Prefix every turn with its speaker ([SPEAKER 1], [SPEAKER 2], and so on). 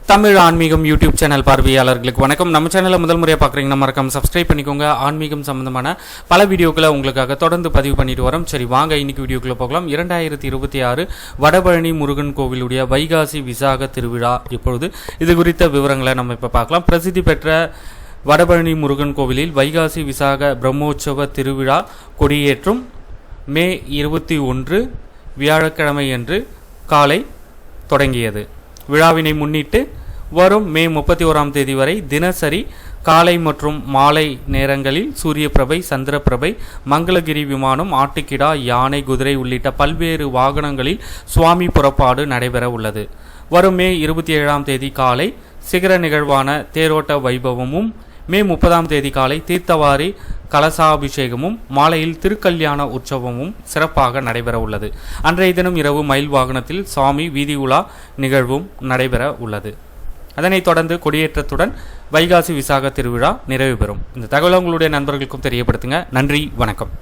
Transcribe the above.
[SPEAKER 1] தமிழ் ஆன்மீகம் YouTube channel பார்வையாளர்களுக்கு வணக்கம். நம்ம சேனலை முதல் முறையாக பார்க்குறீங்கன்னா மறக்காம சப்ஸ்கிரைப் பண்ணிக்கோங்க. ஆன்மீகம் சம்பந்தமான பல வீடியோக்களை உங்களுக்காக தொடர்ந்து பதிவு பண்ணிட்டு வரோம். சரி, வாங்க இன்னைக்கு வீடியோக்குள்ள போகலாம். 2026 வடபழனி முருகன் கோவிலுடைய வைகாசி விசாக திருவிழா இப்பொழுது இது குறித்த விவரங்களை நம்ம இப்போ பார்க்கலாம். பிரசித்தி பெற்ற வடபழனி முருகன் கோவிலில் வைகாசி விசாக பிரம்மோற்சவ திருவிழா கொடியேற்றம் மே 21 வியாழக்கிழமை அன்று காலை தொடங்கியது. விழாவினை முன்னிட்டு வரும் மே 31ஆம் தேதி வரை தினசரி காலை மற்றும் மாலை நேரங்களில் சூரியபிரபை, சந்திரபிரபை, மங்களகிரி விமானம், ஆட்டுக்கிடா, யானை, குதிரை உள்ளிட்ட பல்வேறு வாகனங்களில் சுவாமி புறப்பாடு நடைபெற உள்ளது. வரும் மே 27ஆம் தேதி காலை சிகர நிகழ்வான தேரோட்ட வைபவமும், மே 30ஆம் தேதி காலை தீர்த்தவாரி கலசாபிஷேகமும், மாலையில் திருக்கல்யாண உற்சவமும் சிறப்பாக நடைபெற உள்ளது. அன்றைய தினம் இரவு மயில் வாகனத்தில் சாமி வீதி உலா நிகழ்வும் நடைபெற உள்ளது. அதனைத் தொடர்ந்து கொடியேற்றத்துடன் வைகாசி விசாக திருவிழா நிறைவு பெறும். இந்த தகவலை உங்களுடைய நண்பர்களுக்கும் தெரியப்படுத்துங்க. நன்றி, வணக்கம்.